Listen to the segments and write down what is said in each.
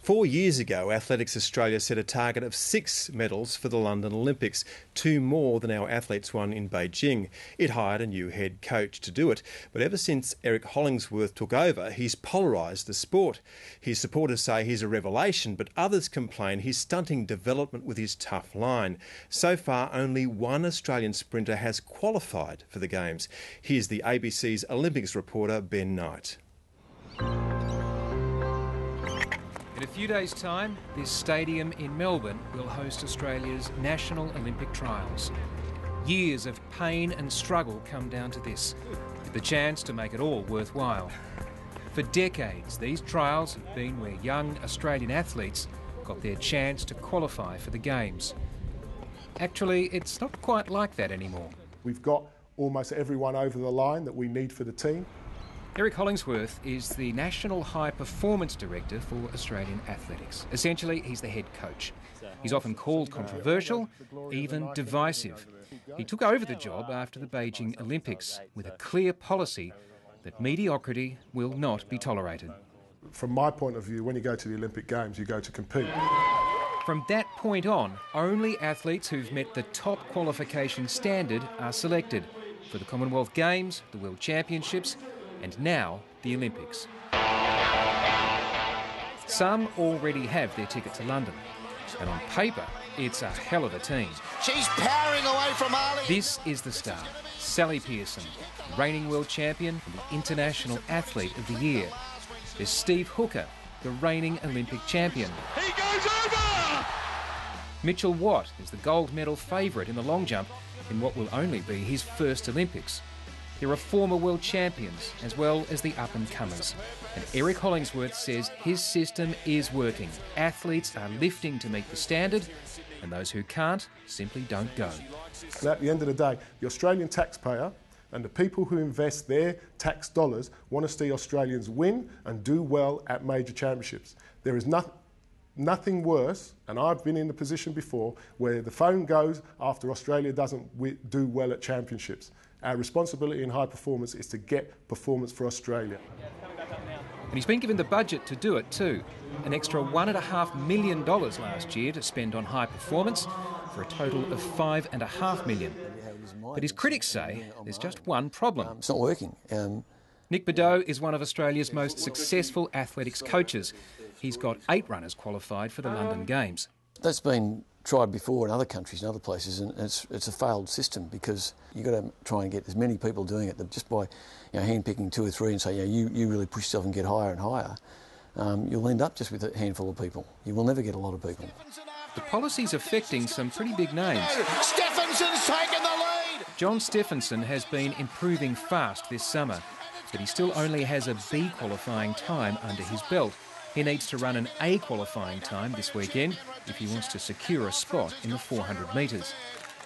4 years ago, Athletics Australia set a target of 6 medals for the London Olympics, 2 more than our athletes won in Beijing. It hired a new head coach to do it, but ever since Eric Hollingsworth took over, he's polarised the sport. His supporters say he's a revelation, but others complain he's stunting development with his tough line. So far, only one Australian sprinter has qualified for the Games. Here's the ABC's Olympics reporter, Ben Knight. In a few days' time, this stadium in Melbourne will host Australia's National Olympic Trials. Years of pain and struggle come down to this, with the chance to make it all worthwhile. For decades, these trials have been where young Australian athletes got their chance to qualify for the Games. Actually, it's not quite like that anymore. We've got almost everyone over the line that we need for the team. Eric Hollingsworth is the National High Performance Director for Australian Athletics. Essentially, he's the head coach. He's often called controversial, even divisive. He took over the job after the Beijing Olympics with a clear policy that mediocrity will not be tolerated. From my point of view, when you go to the Olympic Games, you go to compete. From that point on, only athletes who've met the top qualification standard are selected for the Commonwealth Games, the World Championships, and now the Olympics. Some already have their ticket to London, and on paper, it's a hell of a team. She's powering away from Ali. This is the star, Sally Pearson, reigning world champion and the International Athlete of the Year. There's Steve Hooker, the reigning Olympic champion. He goes over! Mitchell Watt is the gold medal favourite in the long jump in what will only be his first Olympics. There are former world champions as well as the up-and-comers. And Eric Hollingsworth says his system is working. Athletes are lifting to meet the standard, and those who can't simply don't go. And at the end of the day, the Australian taxpayer and the people who invest their tax dollars want to see Australians win and do well at major championships. There is nothing worse, and I've been in the position before, where the phone goes after Australia doesn't do well at championships. Our responsibility in high performance is to get performance for Australia. And he's been given the budget to do it too. An extra $1.5 million last year to spend on high performance for a total of $5.5 million. But his critics say there's just one problem. It's not working. Nick Beddoe is one of Australia's most successful athletics coaches. He's got 8 runners qualified for the London Games. That's been tried before in other countries and other places, and it's a failed system because you've got to try and get as many people doing it that just by hand-picking 2 or 3 and say, you really push yourself and get higher and higher, you'll end up just with a handful of people. You will never get a lot of people. The policy's affecting some pretty big names. Stephenson's taken the lead! John Stephenson has been improving fast this summer, but he still only has a B qualifying time under his belt. He needs to run an A qualifying time this weekend if he wants to secure a spot in the 400 metres.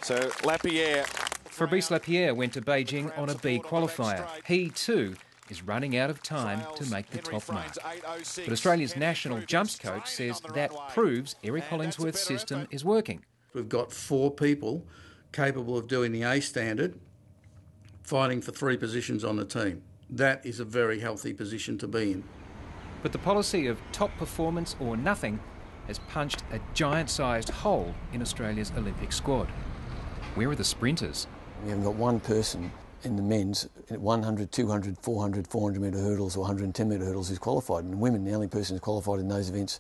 So Lapierre. Fabrice Lapierre went to Beijing on a B qualifier. He too is running out of time to make the top mark. But Australia's national jumps coach says that proves Eric Hollingsworth's system is working. We've got 4 people capable of doing the A standard, fighting for 3 positions on the team. That is a very healthy position to be in. But the policy of top performance or nothing has punched a giant-sized hole in Australia's Olympic squad. Where are the sprinters? We haven't got one person in the men's at 100, 200, 400, 400 metre hurdles or 110 metre hurdles who's qualified. And women, the only person who's qualified in those events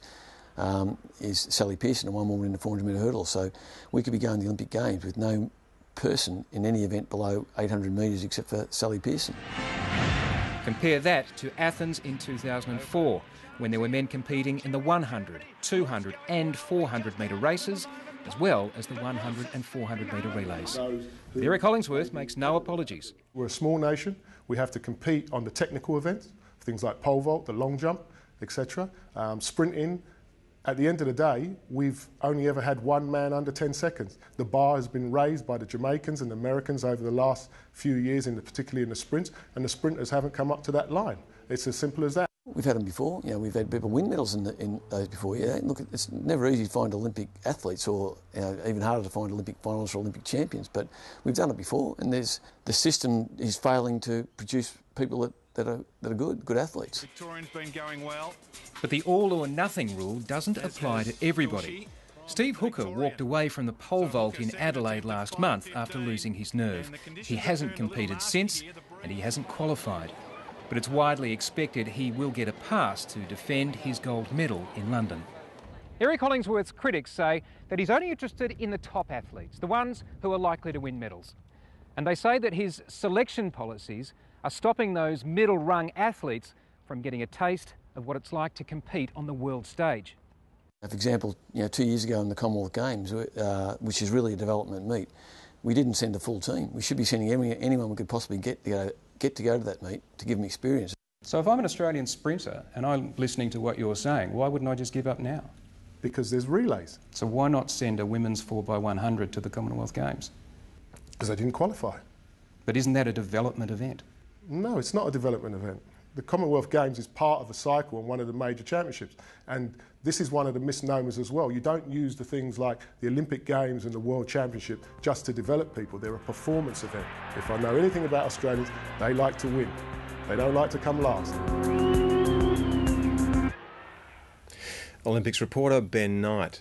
is Sally Pearson, and 1 woman in the 400 metre hurdles. So we could be going to the Olympic Games with no person in any event below 800 metres except for Sally Pearson. Compare that to Athens in 2004, when there were men competing in the 100, 200 and 400 metre races, as well as the 100 and 400 metre relays. Eric Hollingsworth makes no apologies. We're a small nation. We have to compete on the technical events, things like pole vault, the long jump, etc. Sprinting. At the end of the day, we've only ever had 1 man under 10 seconds. The bar has been raised by the Jamaicans and the Americans over the last few years, particularly in the sprints, and the sprinters haven't come up to that line. It's as simple as that. We've had them before. We've had people win medals in those before. Look, it's never easy to find Olympic athletes, or even harder to find Olympic finalists or Olympic champions. But we've done it before, and the system is failing to produce people that are good athletes. Victorian's been going well. But the all-or-nothing rule doesn't apply to everybody. Steve Hooker walked away from the pole vault in Adelaide last month after losing his nerve. He hasn't competed since, and he hasn't qualified. But it's widely expected he will get a pass to defend his gold medal in London. Eric Hollingsworth's critics say that he's only interested in the top athletes, the ones who are likely to win medals. And they say that his selection policies are stopping those middle-rung athletes from getting a taste of what it's like to compete on the world stage. For example, 2 years ago in the Commonwealth Games, which is really a development meet, we didn't send a full team. We should be sending anyone we could possibly get to go to that meet to give them experience. So if I'm an Australian sprinter and I'm listening to what you're saying, why wouldn't I just give up now? Because there's relays. So why not send a women's 4x100 to the Commonwealth Games? Because they didn't qualify. But isn't that a development event? No, it's not a development event. The Commonwealth Games is part of a cycle and one of the major championships. And this is one of the misnomers as well. You don't use the things like the Olympic Games and the World Championship just to develop people. They're a performance event. If I know anything about Australians, they like to win. They don't like to come last. Olympics reporter Ben Knight.